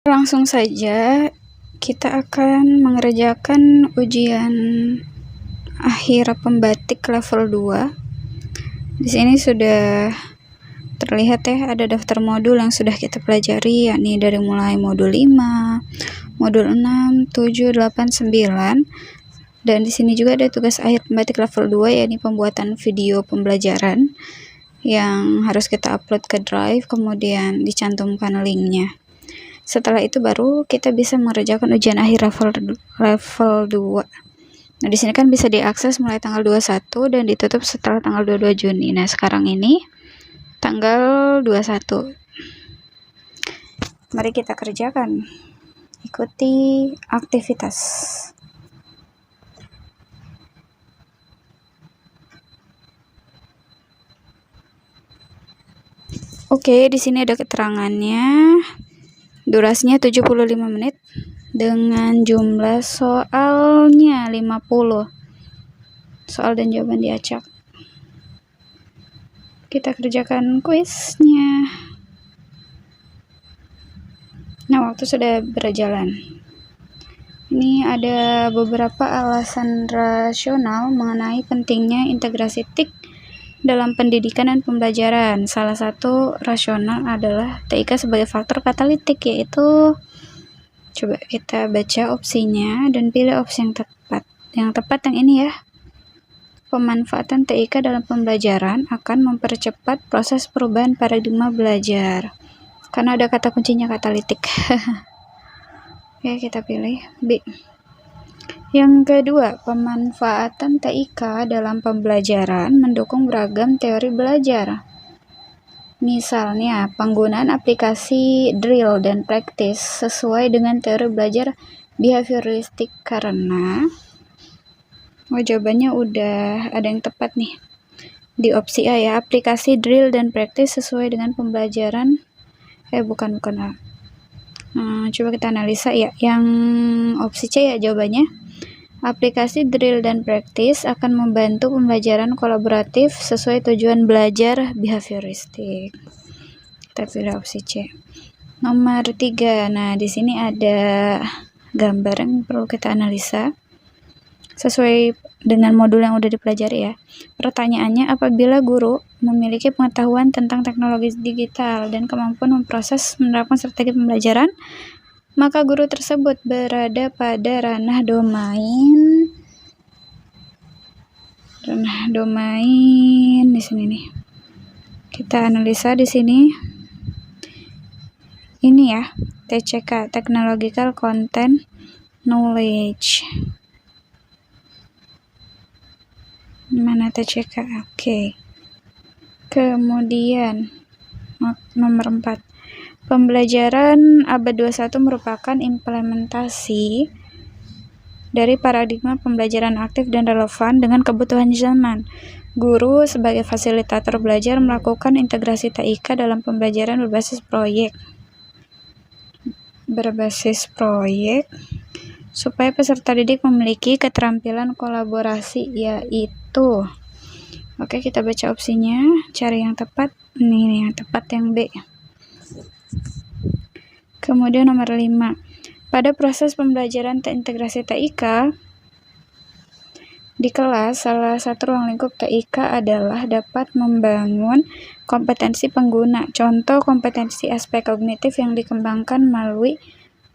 Langsung saja kita akan mengerjakan ujian akhir pembatik level 2. Di sini sudah terlihat ya, ada daftar modul yang sudah kita pelajari, yakni dari mulai modul 5, modul 6, 7, 8, 9. Dan di sini juga ada tugas akhir pembatik level 2, yakni pembuatan video pembelajaran yang harus kita upload ke Drive, kemudian dicantumkan linknya. Setelah itu baru kita bisa mengerjakan ujian akhir level 2. Nah, di sini kan bisa diakses mulai tanggal 21 dan ditutup setelah tanggal 22 Juni. Nah, sekarang ini tanggal 21. Mari kita kerjakan. Ikuti aktivitas. Oke, di sini ada keterangannya. Durasinya 75 menit dengan jumlah soalnya 50. Soal dan jawaban diacak. Kita kerjakan kuisnya. Nah, waktu sudah berjalan. Ini ada beberapa alasan rasional mengenai pentingnya integrasi TIK dalam pendidikan dan pembelajaran. Salah satu rasional adalah TIK sebagai faktor katalitik, yaitu coba kita baca opsinya dan pilih opsi yang tepat. Yang tepat yang ini ya. Pemanfaatan TIK dalam pembelajaran akan mempercepat proses perubahan paradigma belajar. Karena ada kata kuncinya katalitik. Oke, kita pilih B. Yang kedua, pemanfaatan TIK dalam pembelajaran mendukung beragam teori belajar. Misalnya, penggunaan aplikasi drill dan practice sesuai dengan teori belajar behavioristik karena jawabannya udah ada yang tepat nih. Di opsi A ya, aplikasi drill dan practice sesuai dengan pembelajaran bukan A. Coba kita analisa ya. Yang opsi C ya jawabannya. Aplikasi drill dan practice akan membantu pembelajaran kolaboratif sesuai tujuan belajar behavioristik. Kita pilih opsi C. Nomor 3. Nah, di sini ada gambar yang perlu kita analisa sesuai dengan modul yang udah dipelajari ya. Pertanyaannya, apabila guru memiliki pengetahuan tentang teknologi digital dan kemampuan memproses menerapkan strategi pembelajaran, maka guru tersebut berada pada ranah domain di sini nih. Kita analisa di sini. Ini ya, TCK, Technological Content Knowledge. Mana TCK? Oke. Kemudian nomor 4. Pembelajaran abad 21 merupakan implementasi dari paradigma pembelajaran aktif dan relevan dengan kebutuhan zaman. Guru sebagai fasilitator belajar melakukan integrasi TIK dalam pembelajaran berbasis proyek supaya peserta didik memiliki keterampilan kolaborasi, yaitu oke, kita baca opsinya, cari yang tepat. Ini yang tepat yang B. Kemudian nomor 5. Pada proses pembelajaran terintegrasi TIK di kelas, salah satu ruang lingkup TIK adalah dapat membangun kompetensi pengguna. Contoh kompetensi aspek kognitif yang dikembangkan melalui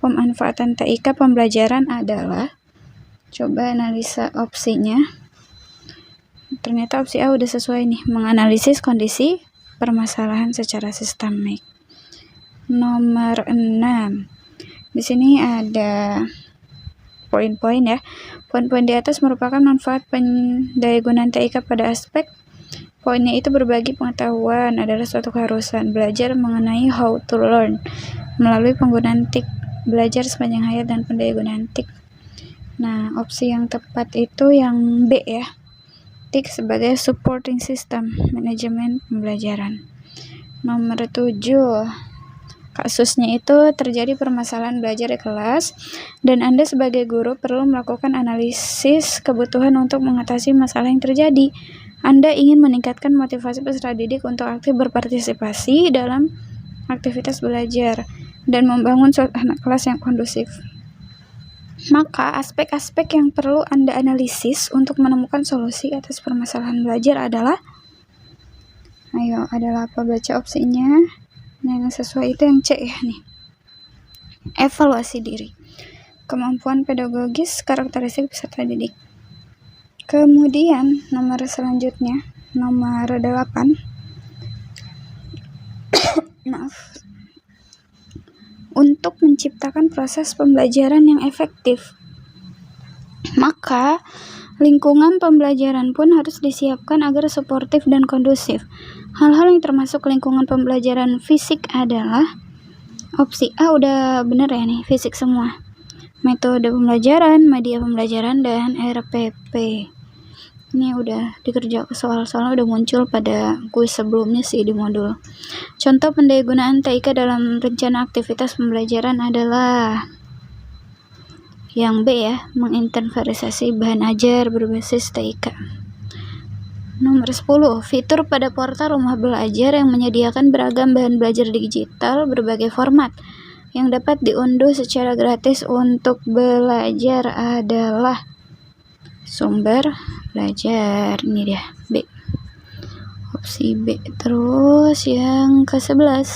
pemanfaatan TIK pembelajaran adalah, coba analisa opsinya. Ternyata opsi A udah sesuai nih, menganalisis kondisi permasalahan secara sistemik. Nomor 6. Di sini ada poin-poin ya. Poin-poin di atas merupakan manfaat pendayagunaan TIK pada aspek. Poinnya itu berbagi pengetahuan adalah suatu keharusan. Belajar mengenai how to learn melalui penggunaan TIK. Belajar sepanjang hayat dan pendayagunaan TIK. Nah, opsi yang tepat itu yang B ya. TIK sebagai supporting system manajemen pembelajaran. Nomor 7. Kasusnya itu terjadi permasalahan belajar di kelas dan Anda sebagai guru perlu melakukan analisis kebutuhan untuk mengatasi masalah yang terjadi. Anda ingin meningkatkan motivasi peserta didik untuk aktif berpartisipasi dalam aktivitas belajar. dan membangun suasana kelas yang kondusif. Maka aspek-aspek yang perlu Anda analisis untuk menemukan solusi atas permasalahan belajar adalah apa? Baca opsinya. Nah, yang sesuai itu yang C ya nih. Evaluasi diri. Kemampuan pedagogis, karakteristik peserta didik. Kemudian nomor selanjutnya, nomor 8. Untuk menciptakan proses pembelajaran yang efektif, maka lingkungan pembelajaran pun harus disiapkan agar suportif dan kondusif. Hal-hal yang termasuk lingkungan pembelajaran fisik adalah opsi A udah bener ya nih, fisik semua. Metode pembelajaran, media pembelajaran, dan RPP. Ini udah dikerja soal-soalnya udah muncul pada kuis sebelumnya sih di modul. Contoh pendayagunaan TIK dalam rencana aktivitas pembelajaran adalah yang B ya, menginventarisasi bahan ajar berbasis TIK. Nomor 10, fitur pada portal rumah belajar yang menyediakan beragam bahan belajar digital berbagai format yang dapat diunduh secara gratis untuk belajar adalah sumber belajar. Ini dia B, opsi B. Terus yang ke-11,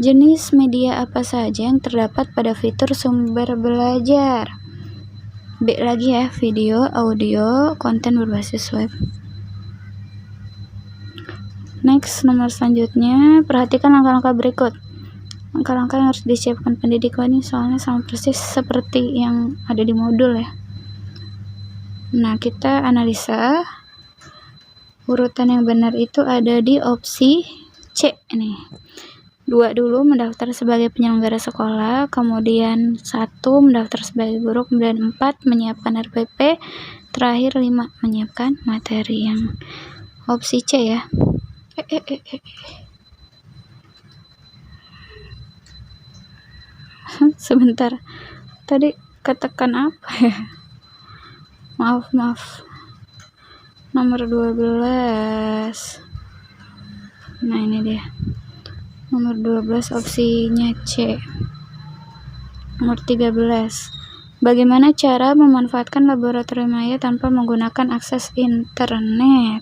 jenis media apa saja yang terdapat pada fitur sumber belajar? B lagi ya, video, audio, konten berbasis web. Next, nomor selanjutnya, perhatikan langkah-langkah berikut. Langkah-langkah yang harus disiapkan pendidik. Ini soalnya sama persis seperti yang ada di modul ya. Nah, kita analisa. Urutan yang benar itu ada di opsi C nih. 2 dulu, mendaftar sebagai penyelenggara sekolah, kemudian 1 mendaftar sebagai guru, kemudian 4 menyiapkan RPP, terakhir 5 menyiapkan materi. Yang opsi C ya. Sebentar, tadi ketekan apa ya? Maaf. Nomor 12. Nah, ini dia. Nomor 12 opsinya C. Nomor 13. Bagaimana cara memanfaatkan laboratorium maya tanpa menggunakan akses internet?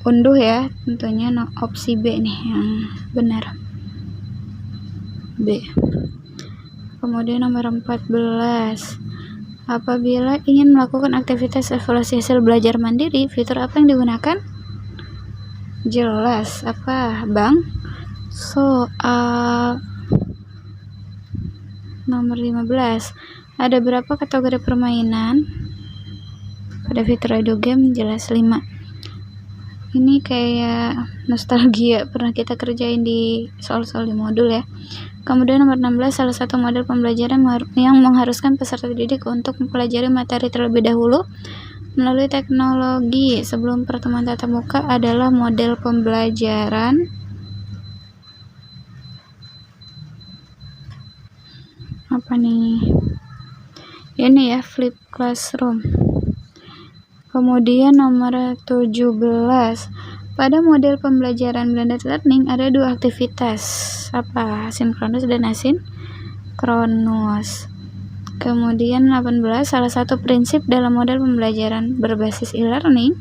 Unduh ya, tentunya opsi B nih yang benar. B. Kemudian nomor 14. Apabila ingin melakukan aktivitas evaluasi hasil belajar mandiri, fitur apa yang digunakan? Jelas, apa Bang? Soal nomor 15. Ada berapa kategori permainan pada fitur audio game? Jelas 5. Ini kayak nostalgia, pernah kita kerjain di soal-soal di modul ya. Kemudian nomor 16, salah satu model pembelajaran yang mengharuskan peserta didik untuk mempelajari materi terlebih dahulu melalui teknologi sebelum pertemuan tatap muka adalah model pembelajaran apa nih? Ini ya, flip classroom. Kemudian nomor 17. Pada model pembelajaran blended learning ada 2 aktivitas. Apa? Sinkronus dan asinkronus. Kemudian 18. Salah satu prinsip dalam model pembelajaran berbasis e-learning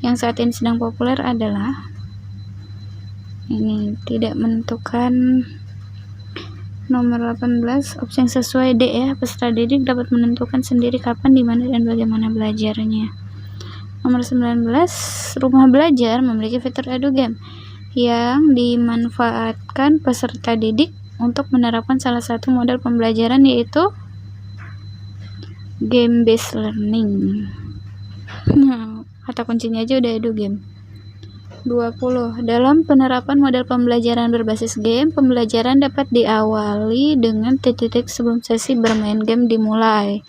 yang saat ini sedang populer adalah ini tidak menentukan. Nomor 18, opsi yang sesuai D ya, peserta didik dapat menentukan sendiri kapan, di mana, dan bagaimana belajarnya. Nomor 19, rumah belajar memiliki fitur edu game yang dimanfaatkan peserta didik untuk menerapkan salah satu model pembelajaran, yaitu game based learning. Nah, kata kuncinya aja udah edu game. 20. Dalam penerapan model pembelajaran berbasis game, pembelajaran dapat diawali dengan titik-titik sebelum sesi bermain game dimulai.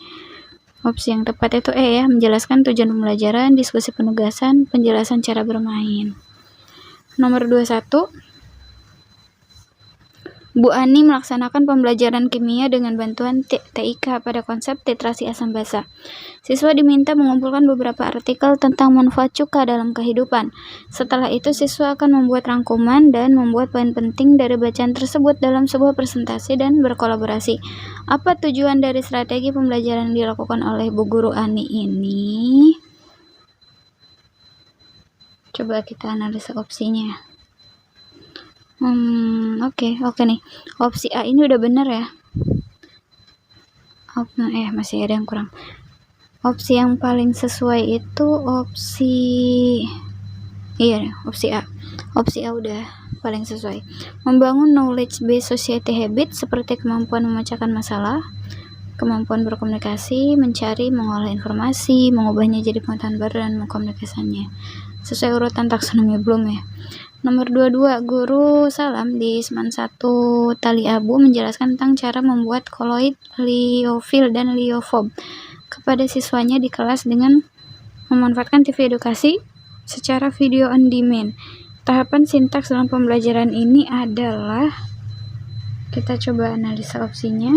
Opsi yang tepat itu E ya, menjelaskan tujuan pembelajaran, diskusi penugasan, penjelasan cara bermain. Nomor 21. Bu Ani melaksanakan pembelajaran kimia dengan bantuan TIK pada konsep titrasi asam basa. Siswa diminta mengumpulkan beberapa artikel tentang manfaat cuka dalam kehidupan. Setelah itu, siswa akan membuat rangkuman dan membuat poin penting dari bacaan tersebut dalam sebuah presentasi dan berkolaborasi. Apa tujuan dari strategi pembelajaran yang dilakukan oleh Bu Guru Ani ini? Coba kita analisa opsinya. Oke nih. Opsi A ini udah bener ya. Masih ada yang kurang. Opsi yang paling sesuai itu opsi A. Opsi A udah paling sesuai. Membangun knowledge based society habit seperti kemampuan memecahkan masalah, kemampuan berkomunikasi, mencari, mengolah informasi, mengubahnya jadi pengetahuan baru dan mengkomunikasikannya. Sesuai urutan taksonomi belum ya? Nomor 22, Guru Salam di Seman 1 Tali Abu menjelaskan tentang cara membuat koloid liofil dan liofob kepada siswanya di kelas dengan memanfaatkan TV edukasi secara video on demand. Tahapan sintaks dalam pembelajaran ini adalah, kita coba analisa opsinya.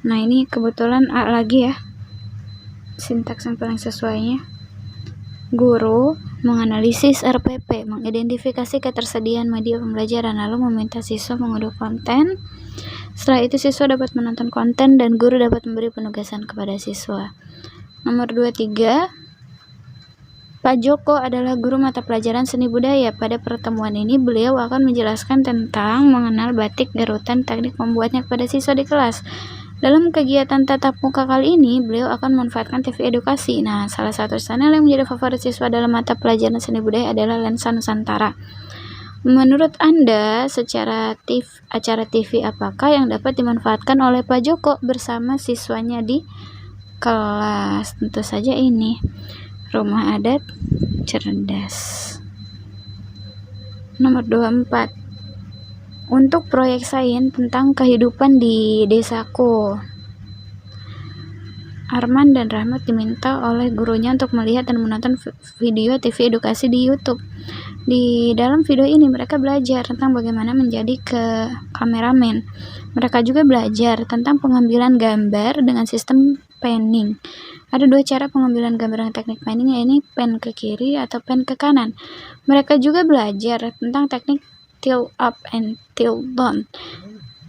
Nah, ini kebetulan A lagi ya, sintaks yang paling sesuainya. Guru menganalisis RPP, mengidentifikasi ketersediaan media pembelajaran, lalu meminta siswa mengunduh konten. Setelah itu siswa dapat menonton konten dan guru dapat memberi penugasan kepada siswa. Nomor 23, Pak Joko adalah guru mata pelajaran seni budaya. Pada pertemuan ini beliau akan menjelaskan tentang mengenal batik garutan, teknik membuatnya kepada siswa di kelas. Dalam kegiatan tatap muka kali ini, beliau akan memanfaatkan TV edukasi. Nah, salah satu channel yang menjadi favorit siswa dalam mata pelajaran seni budaya adalah Lensa Nusantara. Menurut Anda, secara acara TV apakah yang dapat dimanfaatkan oleh Pak Joko bersama siswanya di kelas? Tentu saja ini, Rumah Adat Cerdas. Nomor 24, untuk proyek sains tentang kehidupan di desaku, Arman dan Rahmat diminta oleh gurunya untuk melihat dan menonton video TV edukasi di YouTube. Di dalam video ini mereka belajar tentang bagaimana menjadi kameramen. Mereka juga belajar tentang pengambilan gambar dengan sistem panning. Ada dua cara pengambilan gambar dengan teknik panning, yaitu pan ke kiri atau pan ke kanan. Mereka juga belajar tentang teknik tilt up and tilt down.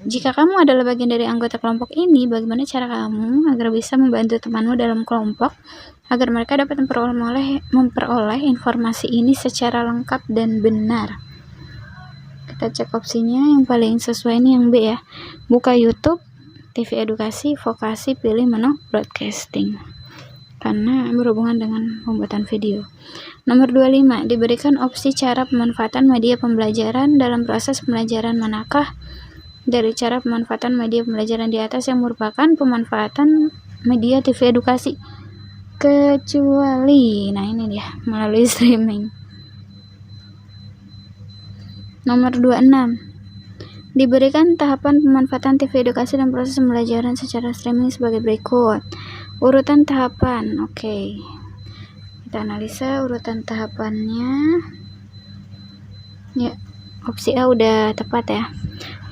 Jika kamu adalah bagian dari anggota kelompok ini, bagaimana cara kamu agar bisa membantu temanmu dalam kelompok agar mereka dapat memperoleh informasi ini secara lengkap dan benar? Kita cek opsinya. Yang paling sesuai ini yang B ya. Buka YouTube, TV edukasi, vokasi, pilih menu broadcasting karena berhubungan dengan pembuatan video. Nomor 25, diberikan opsi cara pemanfaatan media pembelajaran dalam proses pembelajaran. Manakah dari cara pemanfaatan media pembelajaran di atas yang merupakan pemanfaatan media TV edukasi? Kecuali, nah ini dia, melalui streaming. Nomor 26, diberikan tahapan pemanfaatan TV edukasi dan proses pembelajaran secara streaming sebagai berikut. Urutan tahapan, oke. Kita analisa urutan tahapannya. Ya, opsi A udah tepat ya.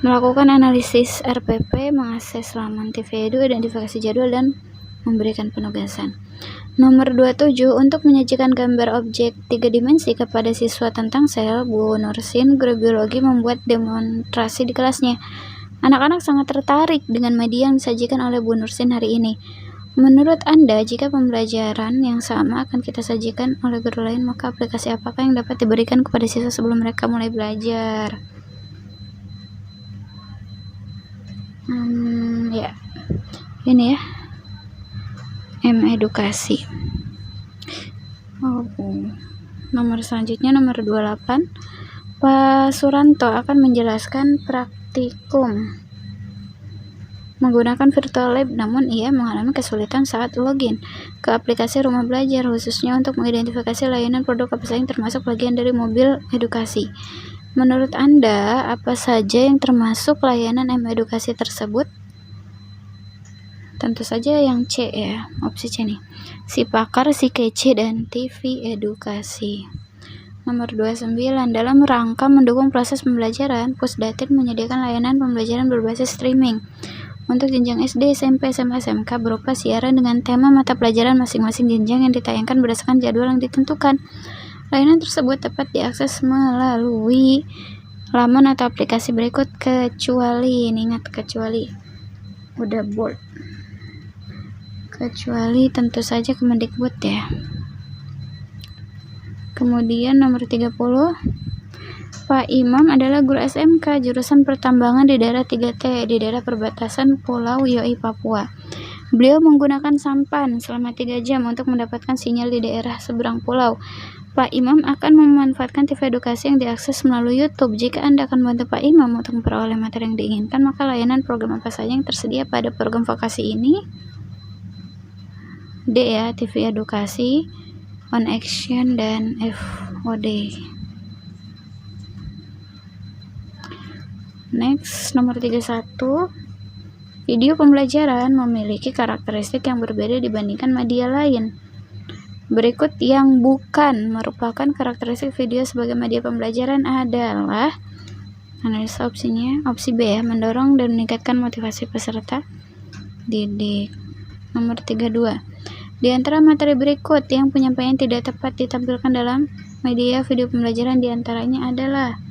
Melakukan analisis RPP, mengakses laman TV Edu, identifikasi jadwal, dan memberikan penugasan. Nomor 27, untuk menyajikan gambar objek 3 dimensi kepada siswa tentang sel, Bu Nursin, guru biologi, membuat demonstrasi di kelasnya. Anak-anak sangat tertarik dengan media yang disajikan oleh Bu Nursin hari ini. Menurut Anda, jika pembelajaran yang sama akan kita sajikan oleh guru lain, maka aplikasi apakah yang dapat diberikan kepada siswa sebelum mereka mulai belajar? Ya, ini ya, edukasi. Nomor selanjutnya, nomor 28, Pak Suranto akan menjelaskan praktikum menggunakan virtual lab, namun ia mengalami kesulitan saat login ke aplikasi Rumah Belajar, khususnya untuk mengidentifikasi layanan produk pesaing termasuk bagian dari mobil edukasi. Menurut Anda, apa saja yang termasuk layanan edukasi tersebut? Tentu saja yang C ya, opsi C nih. Si Pakar, si Kece, dan TV edukasi. Nomor 29, dalam rangka mendukung proses pembelajaran, Pusdatin menyediakan layanan pembelajaran berbasis streaming untuk jenjang SD, SMP, SMA, SMK berupa siaran dengan tema mata pelajaran masing-masing jenjang yang ditayangkan berdasarkan jadwal yang ditentukan. Layanan tersebut dapat diakses melalui laman atau aplikasi berikut kecuali, ingat kecuali, udah bold, kecuali tentu saja Kemendikbud ya. Kemudian nomor 30, Pak Imam adalah guru SMK jurusan pertambangan di daerah 3T di daerah perbatasan Pulau Yoi, Papua. Beliau menggunakan sampan selama 3 jam untuk mendapatkan sinyal di daerah seberang pulau. Pak Imam akan memanfaatkan TV edukasi yang diakses melalui YouTube. Jika Anda akan membantu Pak Imam untuk memperoleh materi yang diinginkan, maka layanan program apa saja yang tersedia pada program vokasi ini? D ya, TV edukasi, On Action, dan FOD. Next, nomor 31. Video pembelajaran memiliki karakteristik yang berbeda dibandingkan media lain. Berikut yang bukan merupakan karakteristik video sebagai media pembelajaran adalah, analisa opsinya, opsi B ya, mendorong dan meningkatkan motivasi peserta didik. Nomor 32. Di antara materi berikut yang penyampaian tidak tepat ditampilkan dalam media video pembelajaran diantaranya adalah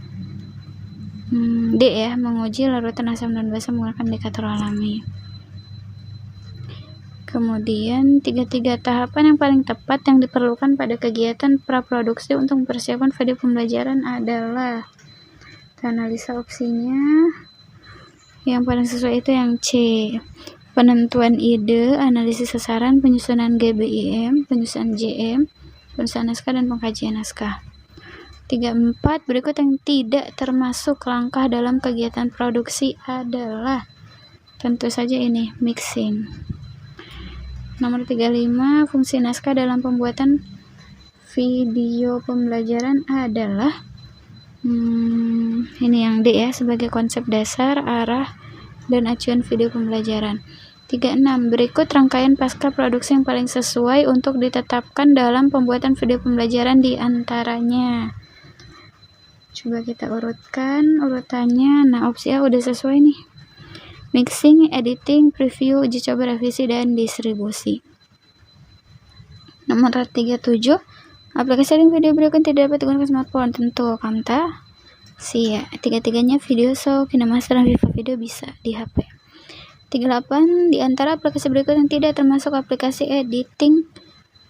D ya, menguji larutan asam dan basa menggunakan indikator alami. Kemudian 33, tahapan yang paling tepat yang diperlukan pada kegiatan praproduksi untuk mempersiapkan video pembelajaran adalah, analisa opsinya, yang paling sesuai itu yang C, penentuan ide, analisis sasaran, penyusunan GBIM, penyusunan JM, penyusunan naskah, dan pengkajian naskah. 34, berikut yang tidak termasuk langkah dalam kegiatan produksi adalah, tentu saja ini, mixing. Nomor 35, fungsi naskah dalam pembuatan video pembelajaran adalah, ini yang D ya, sebagai konsep dasar, arah, dan acuan video pembelajaran. 36, berikut rangkaian pasca produksi yang paling sesuai untuk ditetapkan dalam pembuatan video pembelajaran di antaranya. Coba kita urutkan urutannya. Nah, opsi A udah sesuai nih. Mixing, editing, preview, uji coba, revisi, dan distribusi. Nomor 37, aplikasi editing video berikut tidak dapat digunakan smartphone. Tentu Camtasia. Tiga-tiganya Video Show, KineMaster, dan Viva Video bisa di HP. 38, di antara aplikasi berikut yang tidak termasuk aplikasi editing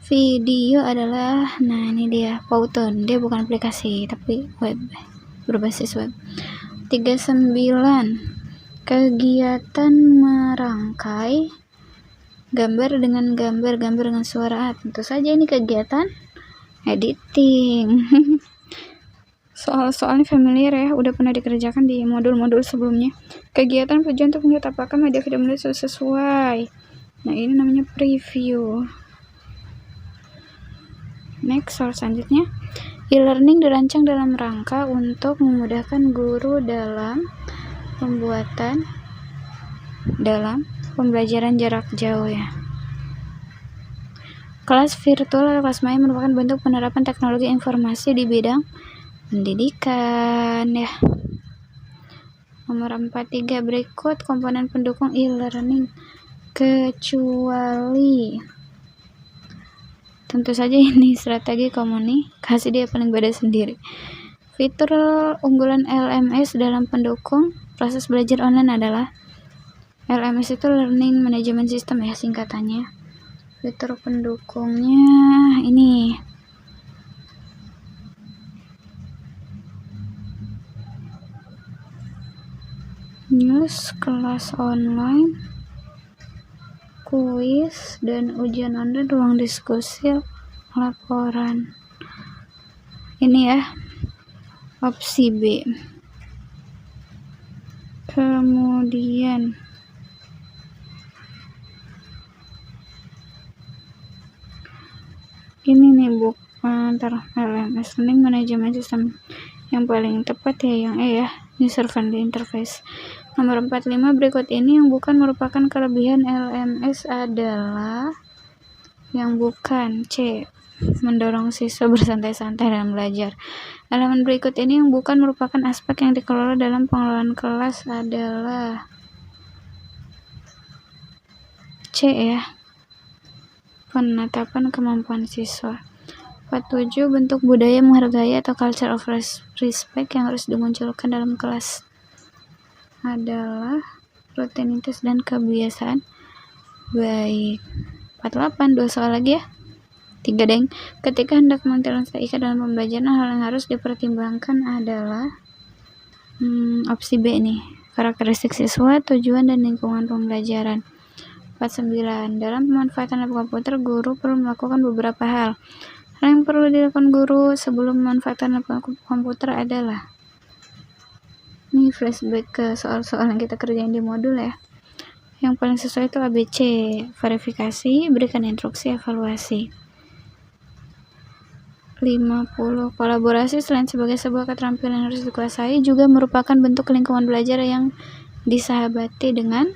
video adalah, nah ini dia, Powtoon. Dia bukan aplikasi tapi web, berbasis web. 39, kegiatan merangkai gambar dengan gambar dengan suara. Tentu saja ini kegiatan editing. Soal-soalnya familiar ya, udah pernah dikerjakan di modul-modul sebelumnya. Kegiatan tujuan untuk melihat apakah media video sesuai. Nah, ini namanya preview. Next, soal selanjutnya. E-learning dirancang dalam rangka untuk memudahkan guru dalam pembelajaran jarak jauh ya. Kelas virtual atau kelas maya merupakan bentuk penerapan teknologi informasi di bidang pendidikan ya. Nomor 43, berikut komponen pendukung e-learning kecuali, tentu saja ini strategi komunikasi, dia paling beda sendiri. Fitur unggulan LMS dalam pendukung proses belajar online adalah, LMS itu Learning Management System ya singkatannya. Fitur pendukungnya ini, news, kelas online, kuis, dan ujian online, ruang diskusi, laporan. Ini ya, opsi B. Kemudian ini nih LMS, Learning Management System, yang paling tepat ya yang E ya, User Friendly Interface. Nomor 45, berikut ini yang bukan merupakan kelebihan LMS adalah, Yang bukan. C. Mendorong siswa bersantai-santai dalam belajar. Halaman berikut ini yang bukan merupakan aspek yang dikelola dalam pengelolaan kelas adalah C ya. Penetapan kemampuan siswa. 47. Bentuk budaya menghargai atau culture of respect yang harus dimunculkan dalam kelas adalah rutinitas dan kebiasaan baik. 48. 2 soal lagi ya. 3 deng. Ketika hendak mengintegrasikan dalam pembelajaran, hal yang harus dipertimbangkan adalah opsi B nih, karakteristik siswa, tujuan, dan lingkungan pembelajaran. 49. Dalam pemanfaatan laptop komputer, guru perlu melakukan beberapa hal. Hal yang perlu dilakukan guru sebelum memanfaatkan laptop komputer adalah, ini flashback ke soal-soal yang kita kerjain di modul ya. Yang paling sesuai itu ABC, verifikasi, berikan instruksi, evaluasi. 50. Kolaborasi selain sebagai sebuah keterampilan yang harus dikuasai, juga merupakan bentuk lingkungan belajar yang disahabati dengan,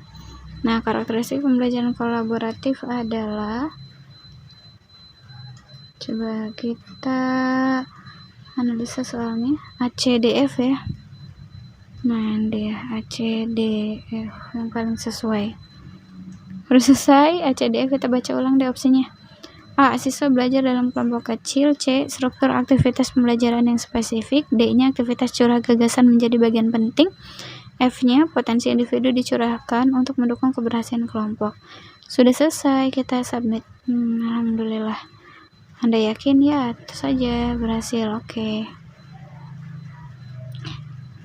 karakteristik pembelajaran kolaboratif adalah, coba kita analisa soalnya, ACDF ya. Dia ACDF yang paling sesuai. Udah selesai ACDF, kita baca ulang deh opsinya. A. Siswa belajar dalam kelompok kecil. C. Struktur aktivitas pembelajaran yang spesifik. D-nya aktivitas curah gagasan menjadi bagian penting. F-nya potensi individu dicurahkan untuk mendukung keberhasilan kelompok. Sudah selesai, kita submit. Alhamdulillah. Anda yakin? Ya, itu saja berhasil. Oke.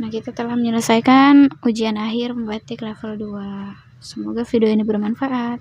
Kita telah menyelesaikan ujian akhir pembatik level 2. Semoga video ini bermanfaat.